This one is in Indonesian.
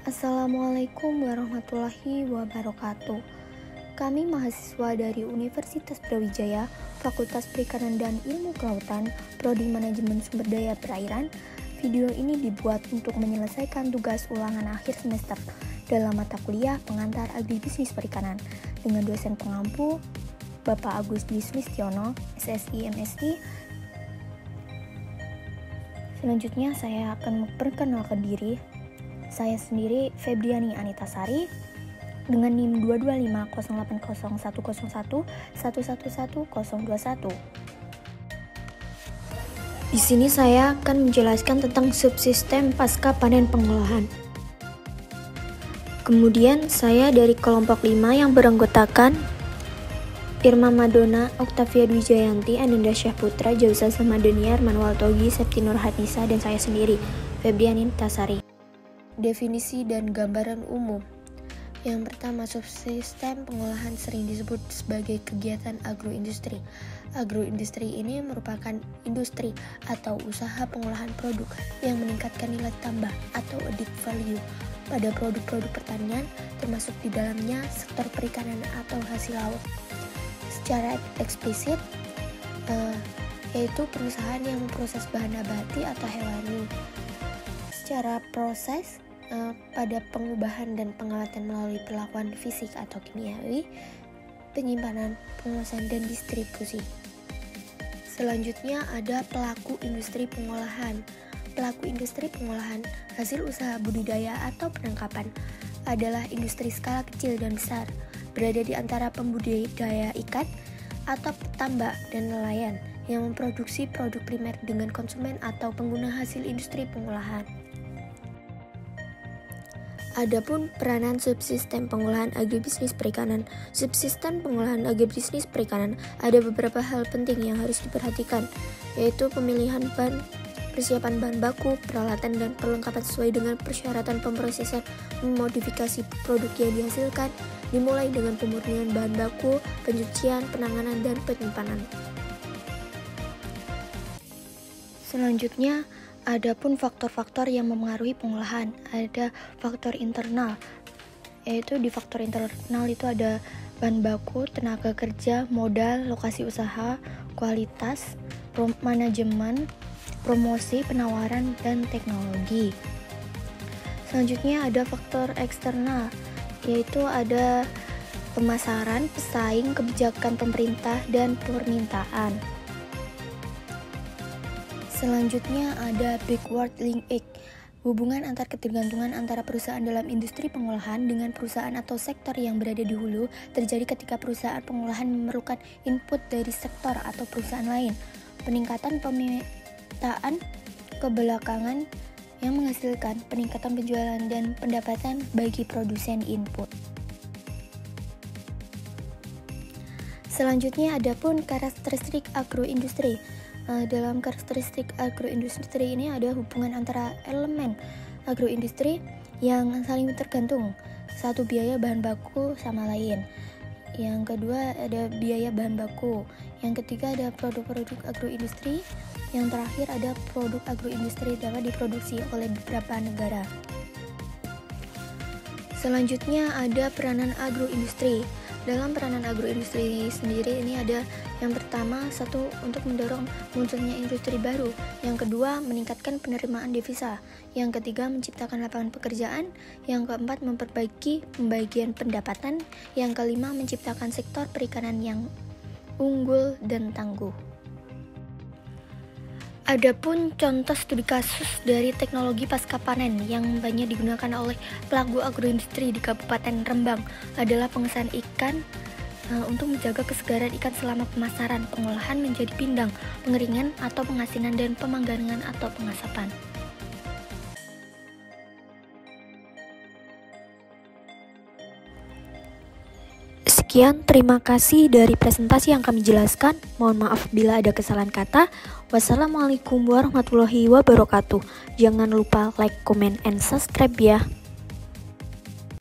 Assalamualaikum warahmatullahi wabarakatuh. Kami mahasiswa dari Universitas Brawijaya, Fakultas Perikanan dan Ilmu Kelautan, Prodi Manajemen Sumber Daya Perairan. Video ini dibuat untuk menyelesaikan tugas ulangan akhir semester dalam mata kuliah pengantar agribisnis perikanan dengan dosen pengampu Bapak Agus Dwi Sulistiono, SSI MSI. Selanjutnya saya akan memperkenalkan diri. Saya sendiri Febriani Anitasari dengan NIM 225080101111021. Di sini saya akan menjelaskan tentang subsistem pasca panen pengolahan. Kemudian saya dari kelompok 5 yang beranggotakan Irma Madonna, Oktavia Dwijayanti, Ananda Syahputra, Jauza Samadeniar, Manuel Togi, Septi Nurhatnisa, dan saya sendiri Febriani Anitasari. Definisi dan gambaran umum. Yang pertama, subsistem pengolahan sering disebut sebagai kegiatan agroindustri. Agroindustri ini merupakan industri atau usaha pengolahan produk yang meningkatkan nilai tambah atau added value pada produk-produk pertanian, termasuk di dalamnya sektor perikanan atau hasil laut. Secara eksplisit, yaitu perusahaan yang memproses bahan nabati atau hewani. Secara proses, pada pengubahan dan pengawatan melalui perlakuan fisik atau kimiawi, penyimpanan, pengolahan, dan distribusi. Selanjutnya ada pelaku industri pengolahan. Pelaku industri pengolahan hasil usaha budidaya atau penangkapan adalah industri skala kecil dan besar, berada di antara pembudidaya ikan atau petambak dan nelayan yang memproduksi produk primer dengan konsumen atau pengguna hasil industri pengolahan. Adapun peranan subsistem pengolahan agribisnis perikanan. Subsistem pengolahan agribisnis perikanan ada beberapa hal penting yang harus diperhatikan, yaitu pemilihan bahan, persiapan bahan baku, peralatan dan perlengkapan sesuai dengan persyaratan pemrosesan, memodifikasi produk yang dihasilkan, dimulai dengan pemurnian bahan baku, pencucian, penanganan, dan penyimpanan. Selanjutnya, adapun faktor-faktor yang memengaruhi pengolahan, ada faktor internal, yaitu di faktor internal itu ada bahan baku, tenaga kerja, modal, lokasi usaha, kualitas, manajemen, promosi, penawaran, dan teknologi. Selanjutnya ada faktor eksternal, yaitu ada pemasaran, pesaing, kebijakan pemerintah, dan permintaan. Selanjutnya ada backward linkage, hubungan antar ketergantungan antara perusahaan dalam industri pengolahan dengan perusahaan atau sektor yang berada di hulu terjadi ketika perusahaan pengolahan memerlukan input dari sektor atau perusahaan lain. Peningkatan permintaan kebelakangan yang menghasilkan peningkatan penjualan dan pendapatan bagi produsen input. Selanjutnya adapun karakteristik agroindustri. Dalam karakteristik agroindustri ini ada hubungan antara elemen agroindustri yang saling tergantung. Satu, biaya bahan baku sama lain. Yang kedua ada biaya bahan baku. Yang ketiga ada produk-produk agroindustri. Yang terakhir ada produk agroindustri dapat diproduksi oleh beberapa negara. Selanjutnya ada peranan agroindustri. Dalam peranan agroindustri sendiri ini ada yang pertama, satu, untuk mendorong munculnya industri baru. Yang kedua, meningkatkan penerimaan devisa. Yang ketiga, menciptakan lapangan pekerjaan. Yang keempat, memperbaiki pembagian pendapatan. Yang kelima, menciptakan sektor perikanan yang unggul dan tangguh. Adapun contoh studi kasus dari teknologi pasca panen yang banyak digunakan oleh pelaku agroindustri di Kabupaten Rembang adalah pengesahan ikan untuk menjaga kesegaran ikan selama pemasaran, pengolahan menjadi pindang, pengeringan atau pengasinan, dan pemanggangan atau pengasapan. Sekian, terima kasih dari presentasi yang kami jelaskan. Mohon maaf bila ada kesalahan kata. Wassalamualaikum warahmatullahi wabarakatuh. Jangan lupa like, comment, and subscribe ya.